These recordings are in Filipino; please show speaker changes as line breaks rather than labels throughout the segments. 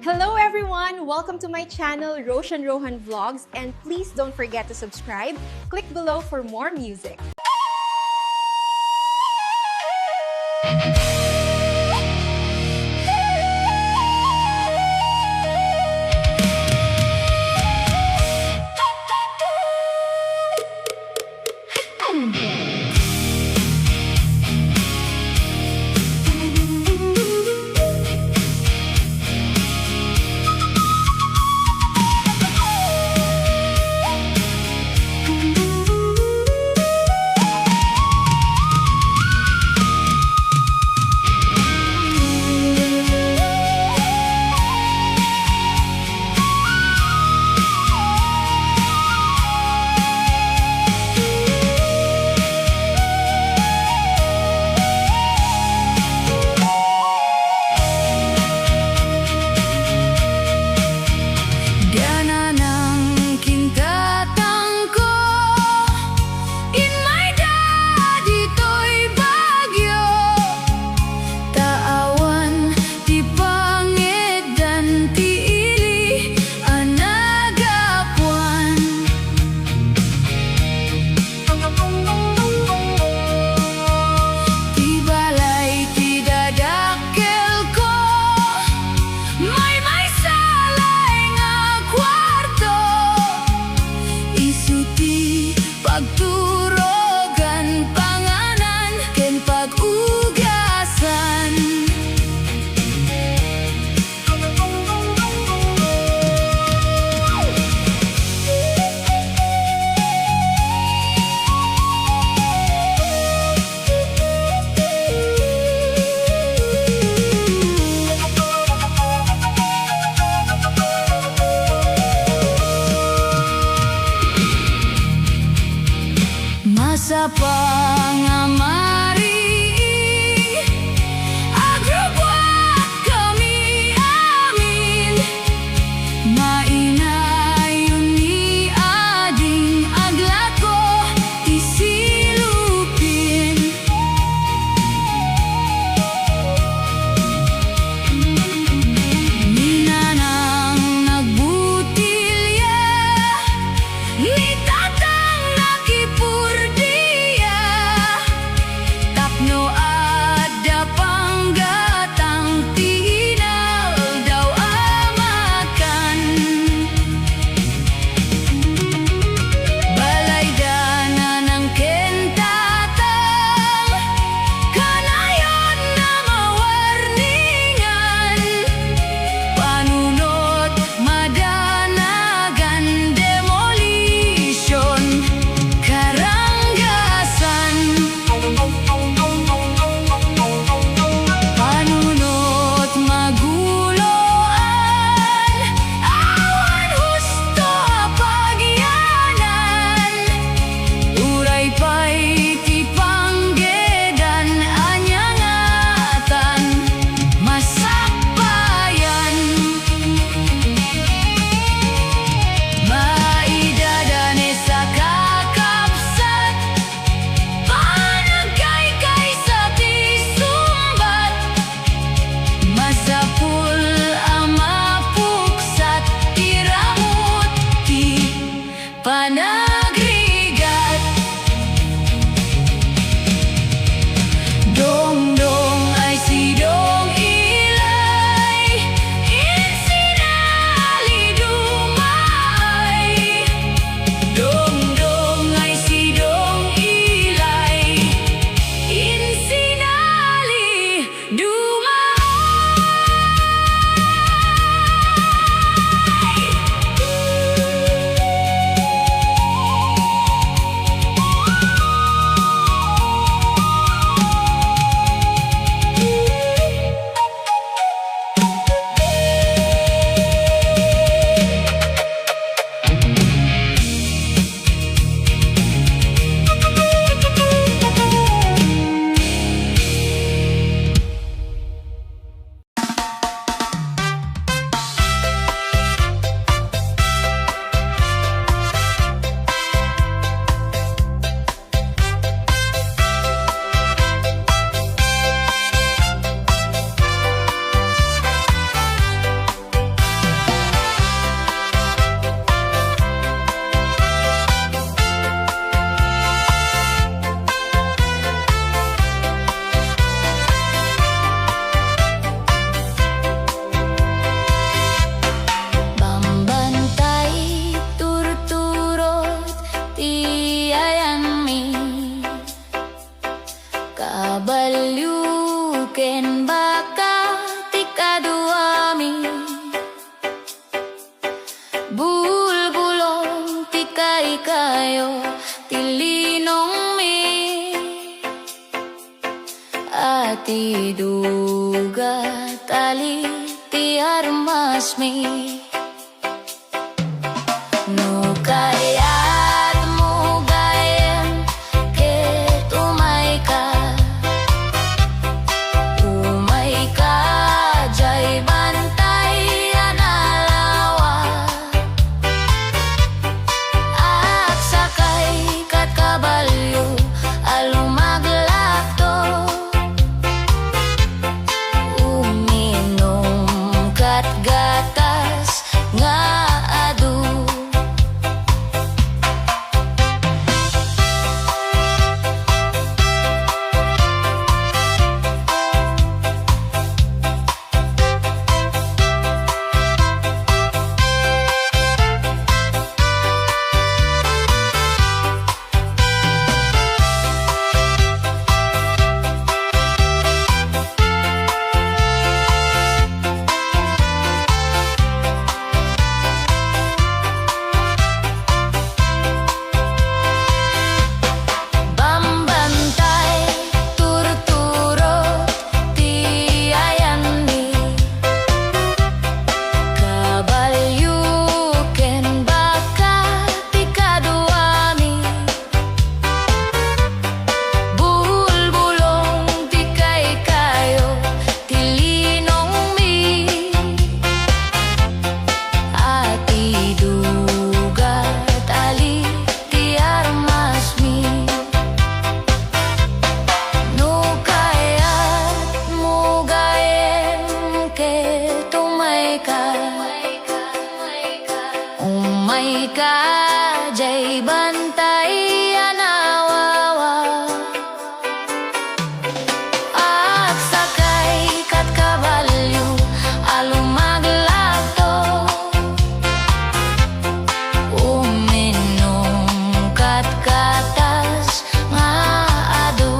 Hello everyone! Welcome to my channel, Roshan Rohan Vlogs, and please don't forget to subscribe. Click below for more music.
Pagturogan panganan ken pag-ugasan. Masa pangamari agrubuat kami amin mainayon ni ading aglako isilupin minanang nagbutilya ni tatang nakipurdiya kayo tilinong mi ati duga tali tiar mas mi no kayat mo gayen ke tumay ka jay bantay analawa at sakay kat kabalyo alumaglakto uminom kat gatas nga adu jay bantay anawawa at sakay kat kabalyo alumaglakto uminom kat gatas nga adu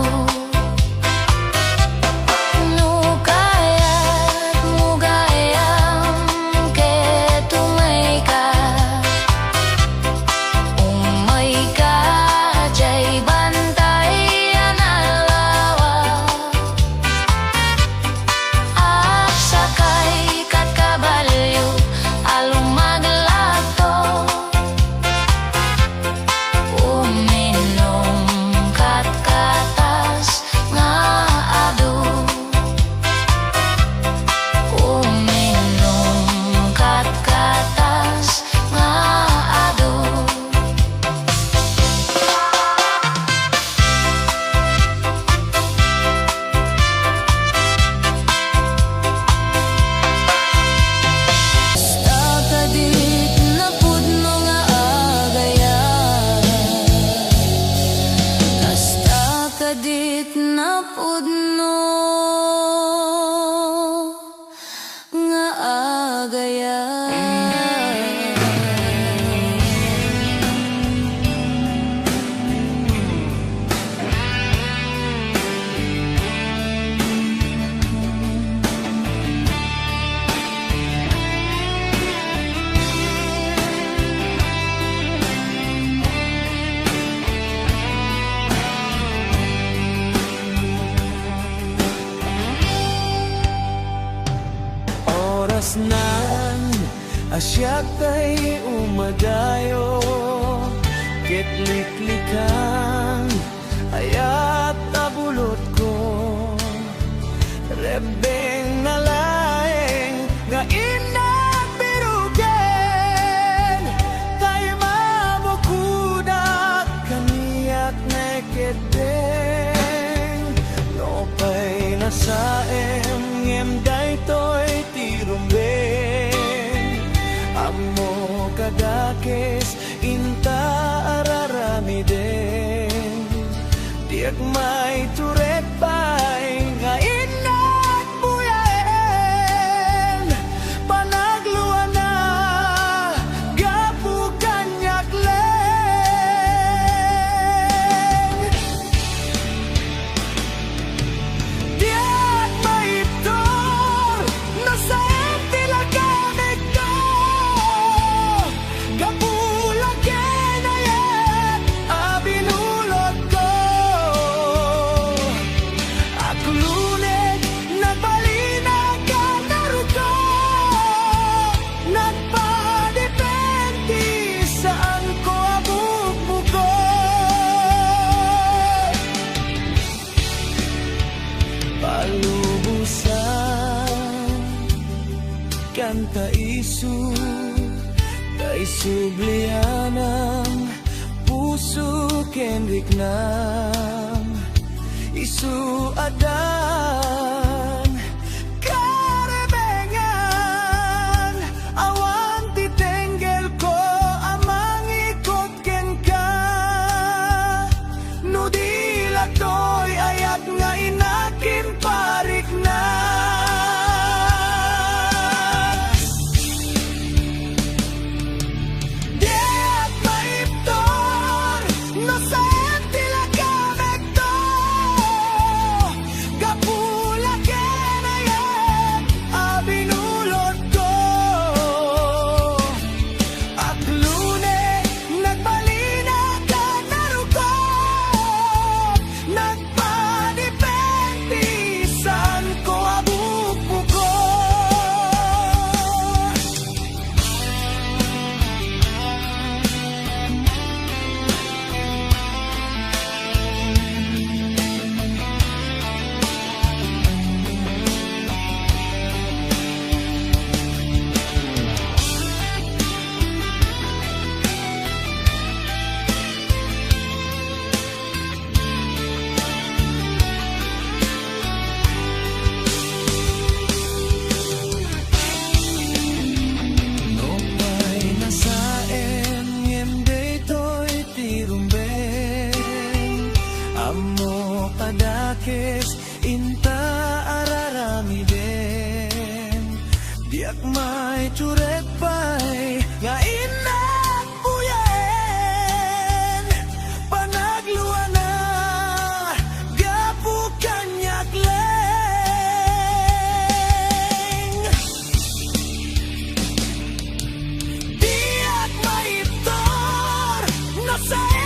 no kayat mo gayam ke tumay ka jay bantay analawa at sakay kat kabalyo alumaglakto uminom kat gatas nga adu uminom kat gatas nga adu. Kadit na pudno nga agaya
nan asyak kay umadayo kitliklikan ayat tabulot ko rebeng nalaeng nga inabirugen kay mabukudak kaniyak neketeng no pay nasaem ngem daytoy amo kadakes inta araramiden diag may turek bay nga inat buya isu kay sublianang puso kenrik nam isu adan karebengan awan titenggel ko amang ikot ken ka nudila toy ayat nga inakin parik na inta araramiden diak may curet pay nga inak buyen panagluana gapukan yakleng diak may tor no sa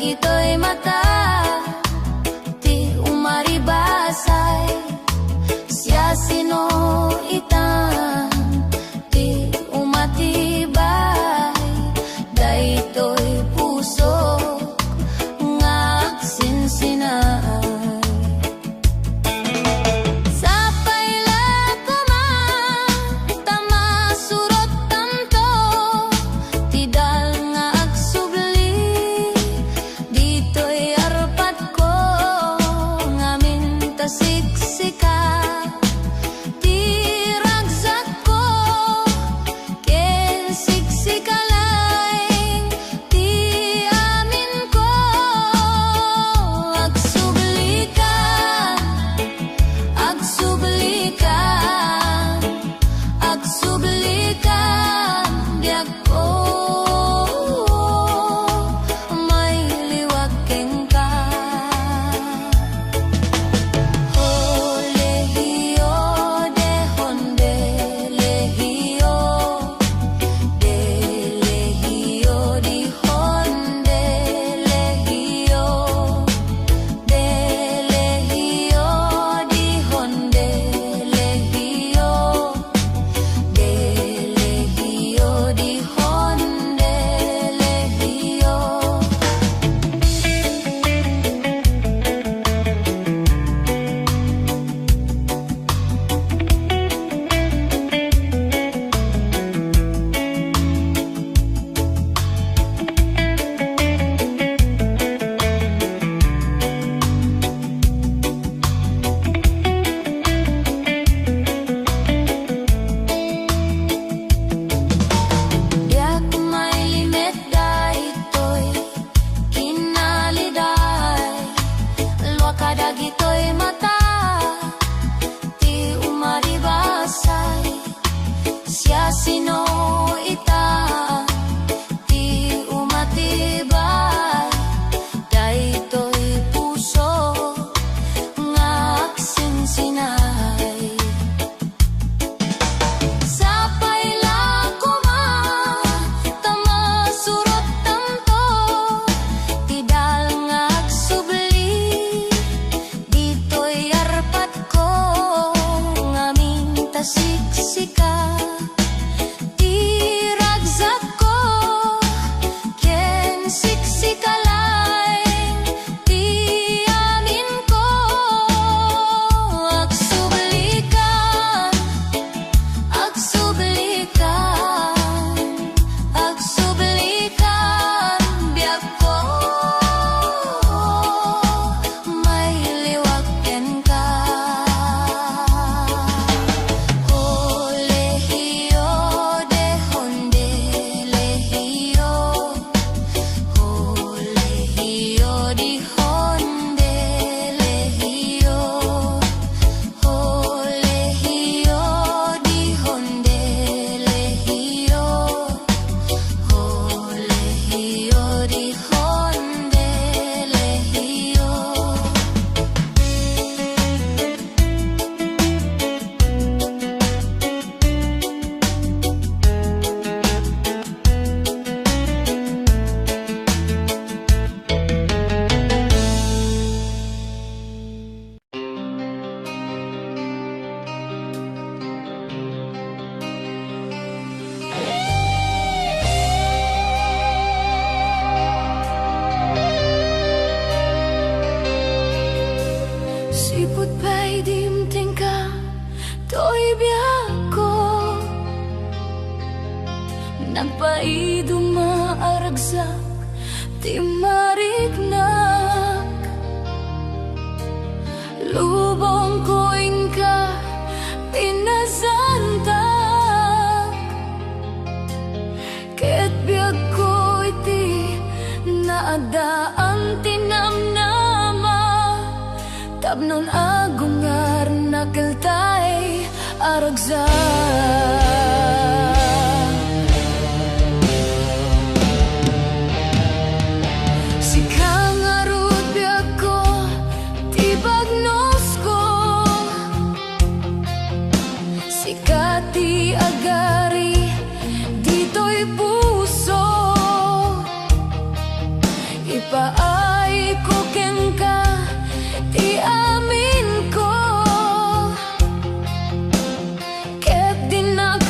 Gito'y mata ti umaribasay siya sino itan ti umatibay daytoy puso nga agsinsinay Kay dimting ka to'y biyako Nagpaido maaragsak Ti mariknak Lubong ko'y ka pinasanta Ket biyag ko'y ti naadaan tinamnama Tapnon agungar nakeltay aragsak Sikati agari dito'y puso Ipaay ko ken ka ti amin ko Ket dinak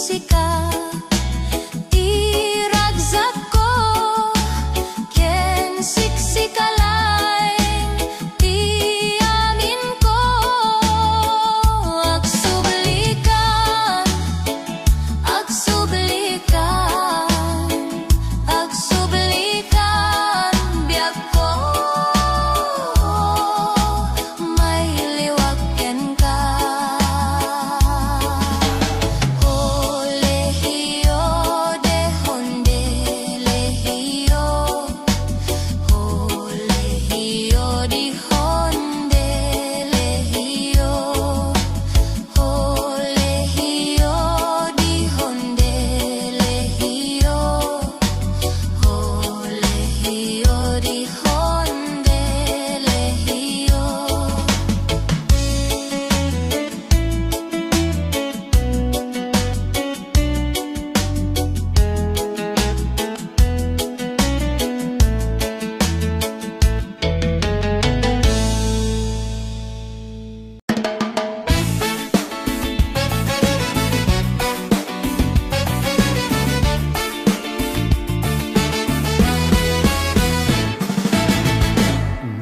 musika. Iragsak ko ken siksikalay, ti amin ko agsublikan, agsublikan, agsublikan biag ko may liwag ken ka. Lehiyo de honde lehiyo, lehiyo di honde lehiyo, lehiyo di honde lehiyo, lehiyo di honde lehiyo.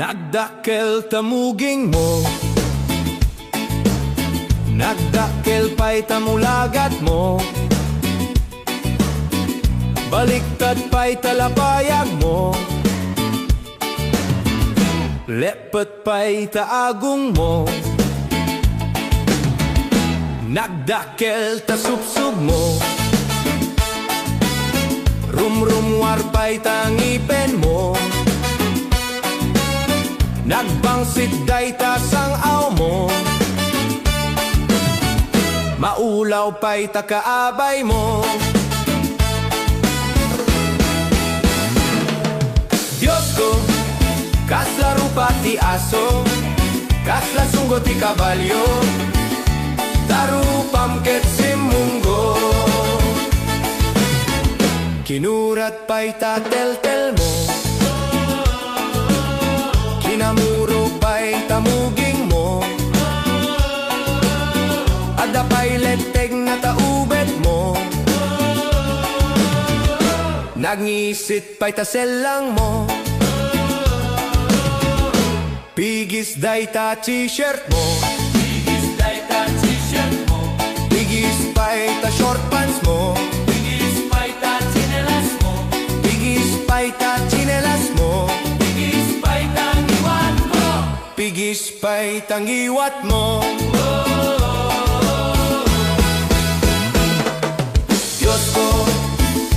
Nagdakkel tamuging mo, nagdakkel pa'y tamulagat mo, baliktad pa'y talapayag mo, lepet pa'y taagong mo. Nagdakkel tasupsug mo, rumrumwar pa'y tangipen mo, nagbangsit dayta sang aw mo, maulaw pa'y takaabay mo. Diyos ko, kasla rupa ti aso, kasla sunggo ti kabalyo, tarupam ket simunggo. Kinurat pa'y tatel-tel mo, kinamuro pa'y tamuging mo, ada pa'y leteg na taubet mo, nagngisit pa'y taselang mo, pigis dayta t-shirt mo, pigis dayta t-shirt mo, pigis pa'y ta short pants mo, pigis pa'y ta chinelas mo, pigis pa'y ta chinelas mo, pigis pa'y tangiwat mo, pigis pa'y tangiwat mo. Diyos ko,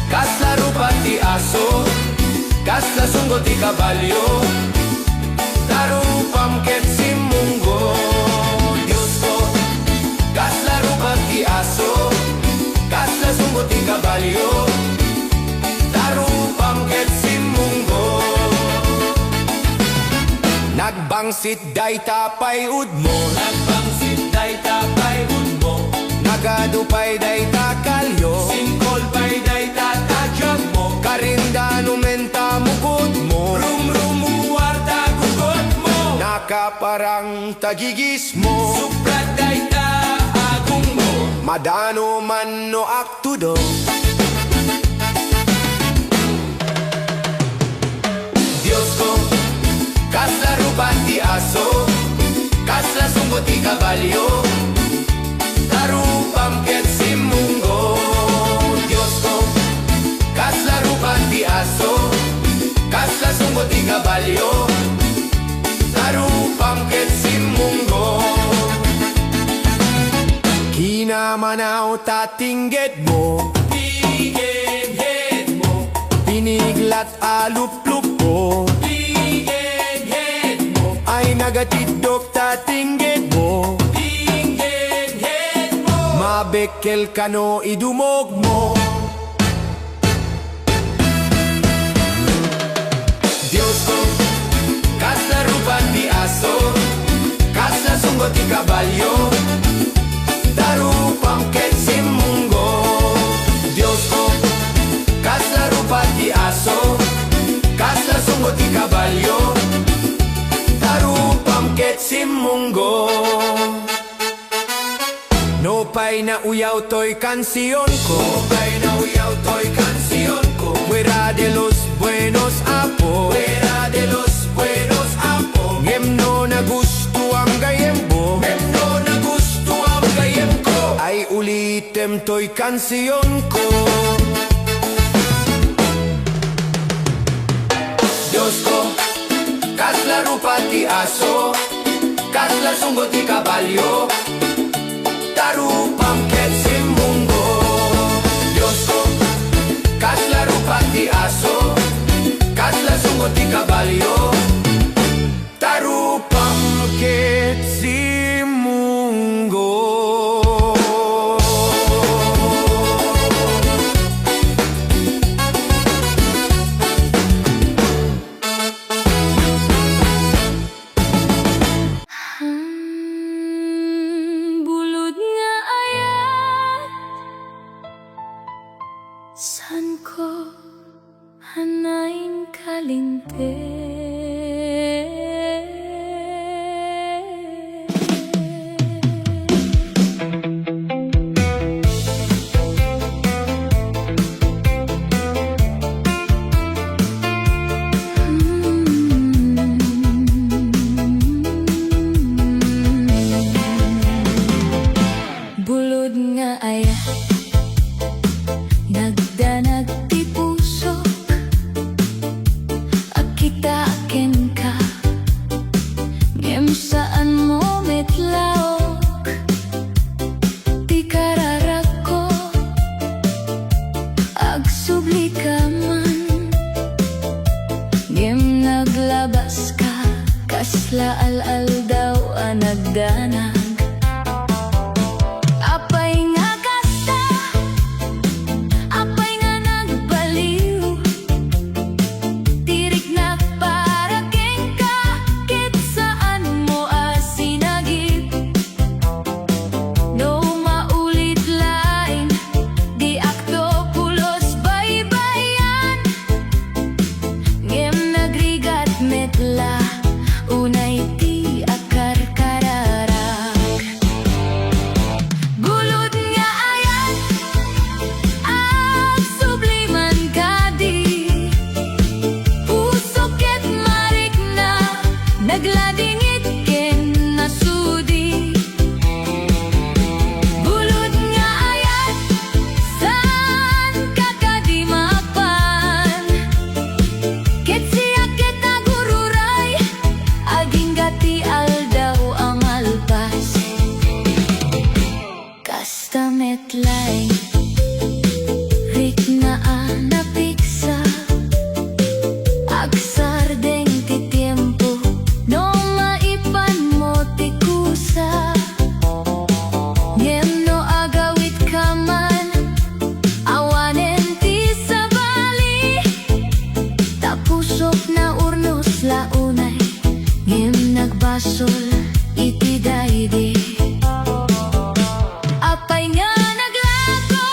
kasla rupa ti aso, kasla sunggo ti kabalyo, tarupam ket simunggo. Diyos ko, kasla rupa ti aso, kasla sunggo ti kabalyo, tarupam ket simunggo. Nagbangsit dayta pa'y ud mo, nagbangsit dayta pa'y ud mo, nagadu pa'y dayta kalyo, singkol pa'y dayta tadyag mo, karinda numenta mukod mo, rumrumuwar tagugot mo, nakaparang tagigis mo, suprat dayta agong mo, madano man no aktudo. Diyos ko, kasla rupa ti aso, kasla sunggo ti kabalyo, tarupam ket simunggo. Diyos ko, kasla rupa ti aso, kasla sunggo ti kabalyo, tarupam ket simunggo. Kinamanaw tatingget mo, tingget mo, piniglat aluplup mo, ay nagatidok tatingget mo, mabekkel kano idumog mo. Diyos ko, kasla rupa ti aso, kasla sunggo ti kabalyo, tarupam ket simunggo. Diyos ko, kasla rupa ti aso, kasla sunggo ti kabalyo, tarupam ket simunggo. No Kopay na uyaw to'y kansiyon ko. Kopay na uyaw to'y kansiyon ko. Fuera de los buenos apo. Fuera de los buenos apo. Ngem no na gusto ang gayem mo. Ngem no na gusto ang gayem ko. Ay ulitem to'y kansiyon ko. Diyos ko, kasla rupa ti aso, kasla sunggo ti kabalyo, tarupang ketsim munggo. Diyos ko, kasla rupa ti aso, kasla sunggo ti kabalyo, tarupang ketsim munggo.
Bulod nga ayat, san ko hanain kalinte. Bulod nga ayat, nagdanag ti puso, akita akin ka, ngem saan mo metlaok, ti kararak ko, agsubli ka man, ngem naglabas ka, kasla al-al daw ang nagdanag. Apay nga kasta, apay nga nagbaliw, tirik na para keng ka, kit saan mo asinagip. No maulit lain, di akto pulos baybayan, ngem nagrigat metla, unay ti akar kararak. Bulod nga ayat, agsubliman ka di, puso ket marik na, nagladingit ken nasudi. Bulod nga ayat, saan ka kadi mapan, ket siya ket nagururay, aging gati aldaw ang alpas. Kasta metlay, rik na napiksa, agsardeng ti tiempo, no maipan mo ti kusa. Ngem no agawit ka man, awanen ti sabali, tapusok na urnos launay, ngem nagbasol iti daydi. Apay nga naglago,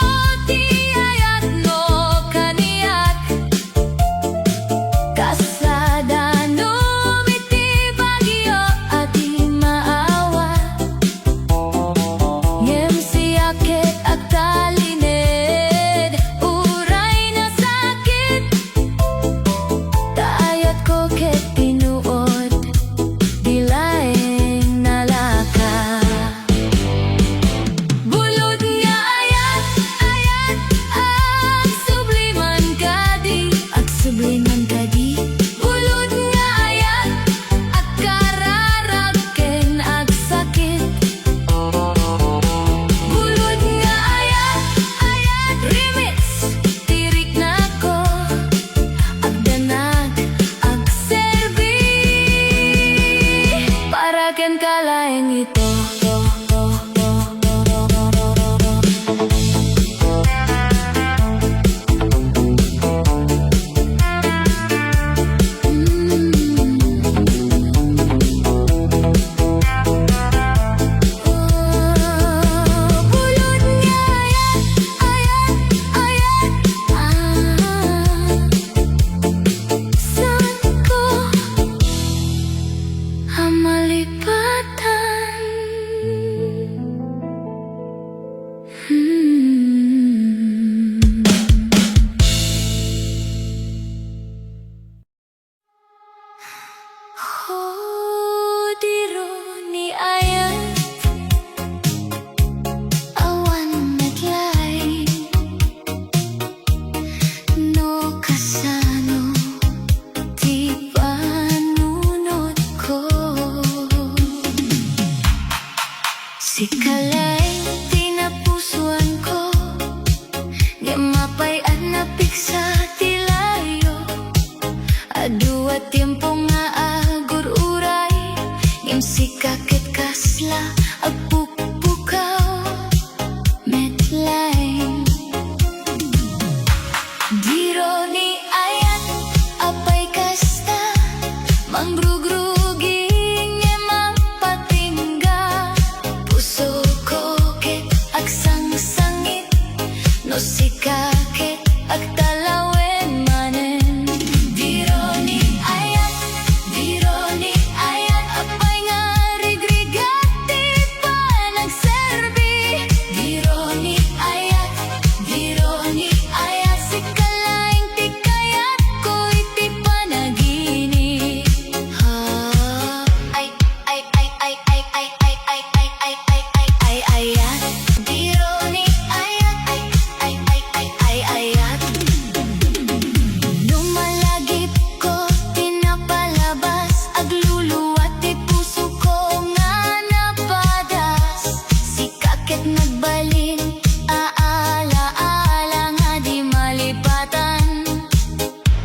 nagbalin, aala-ala nga di malipatan.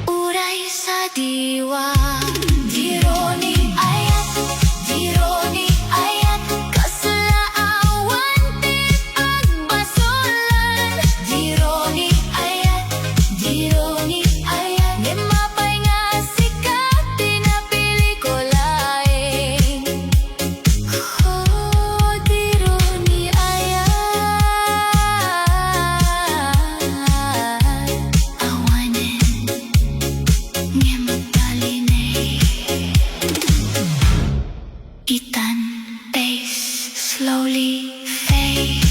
Uray sa diwa, dironi ayat, dironi ayat, kasalaawan ti agbasulan. Dironi ayat, di mapay nga sikat, tinapili ko laing. Oh, dironi ayat, awanen nga magdalinay. Itan, pace, slowly fade.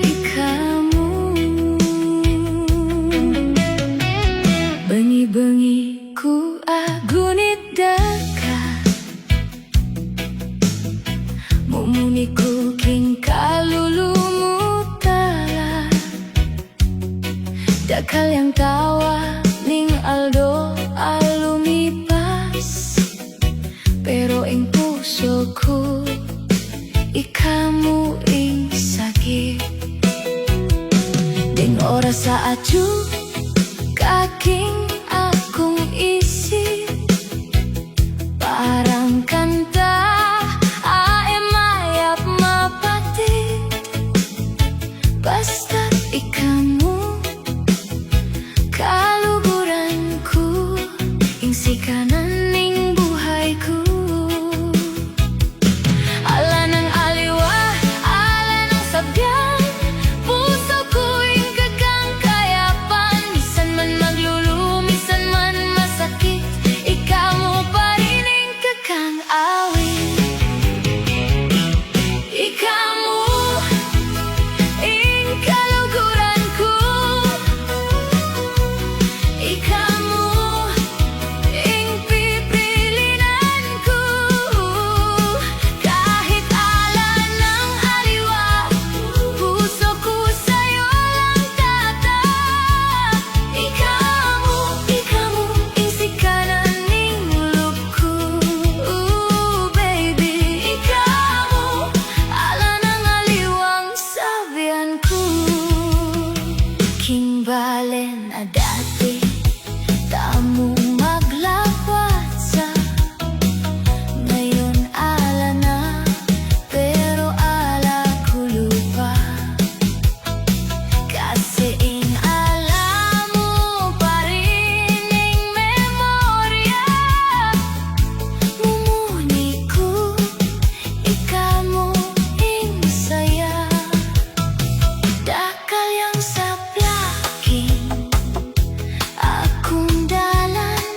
Ikamu bengi-bengi ku agunit daka, mumuni ku king kalulumutala. Dakal yang tawa ning aldo alumipas, pero ing pusoku ikamu ing sakit. Ding oras sa atu kaking akong isip, parang kanta ay mayap mapatid. Basta't ikamu kaluguran ko, ing sikanan ning buhay ko. Ala ng aliwa, ala ng sabyan, puso ko ing kakang kayapan. Misan man maglulu, misan man masakit, ikaw mo pa rin ing kakang awit. Ikaw mo ing kaluguran ko, ikaw mo ing pipilinan ko. Kahit ala ng aliwa, puso ko sa'yo lang tatak. Ikaw mo ing sikanan ning mulok ko. Baby, ikaw mo ala ng aliwang sabihan ko. King balen na dati, tamo maglawat sa, ngayon ala na, pero ala ko lupa. Kasi ing alam mo pa rin ing memorya, mumuni ko, ikaw mo ing saya. Dakal yang sa plaking, akong dalan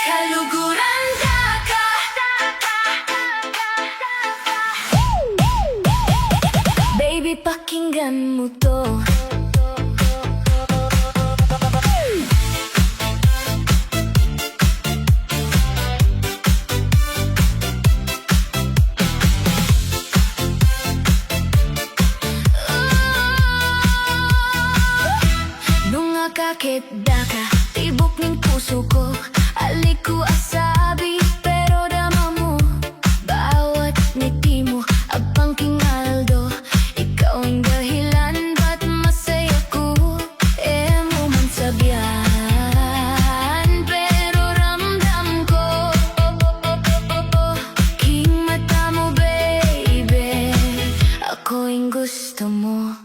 Kaluguran ka. Baby, pakinggan mo to. Nung nakakita ka, tibok ng puso ko. Alik ko asabi, pero dama mo. Bawat ngiti mo, abang kingaldo. Ikaw ang dahilan, ba't masaya ko? Mo man sabihan, pero ramdam ko. King mata mo, baby, ako yung gusto mo.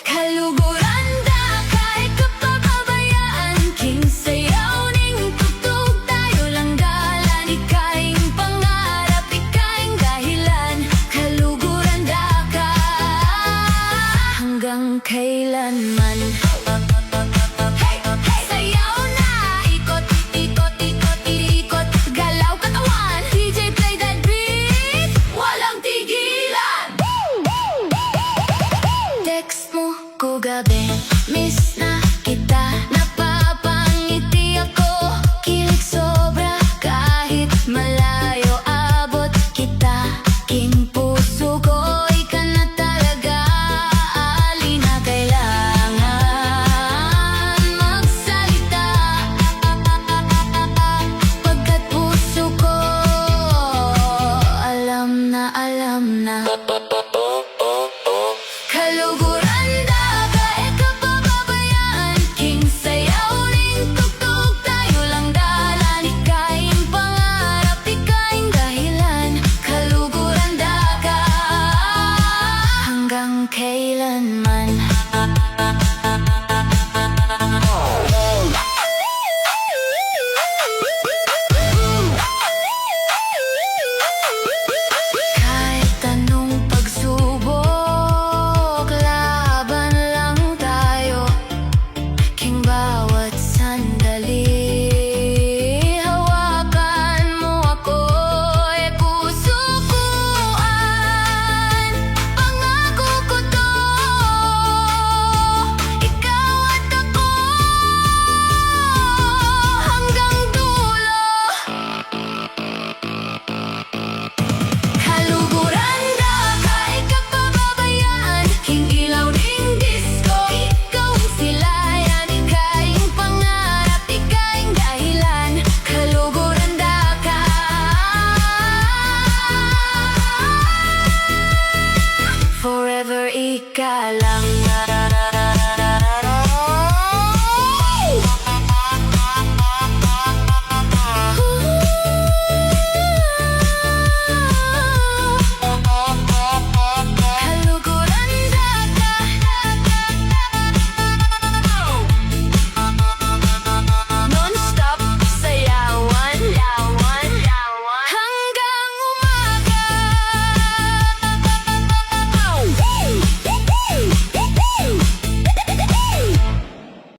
Kaluguran da, kahit kapababayaan. King sayaw ning tugtog, tayo lang dalan. Ikaing pangarap, ikaing dahilan. Kaluguran da ka, hanggang kailanman. Hey, hey, sayaw na, ikot, ikot, ikot, ikot. Galaw katawan, DJ play that beat, walang tigilan. Text mo ko gabi, miss na kita. Napapangiti ako, kilig sobra. Kahit malayo, abot kita. King puso ko, ika na talaga. Ali na kailangan magsalita. Pagkat puso ko, alam na, alam na. Kaluguran da, kahit kapababayaan. King sayaw ning tugtog, tayo lang dalan. Ikaing pangarap, ikaing dahilan. Kaluguran da ka, hanggang kailanman. Kahit anong pagsubok, laban lang tayo. King bawat sandali, hawakan mo ako. Kusukuan, pangako ko to. Ikaw at ako, hanggang dulo. Kaluguran da, kahit kapababayaan. King ilaw ding disco, ikaw ang silayan. Ikaing pangarap, ikaing dahilan. Kaluguran da ka, forever ika lang.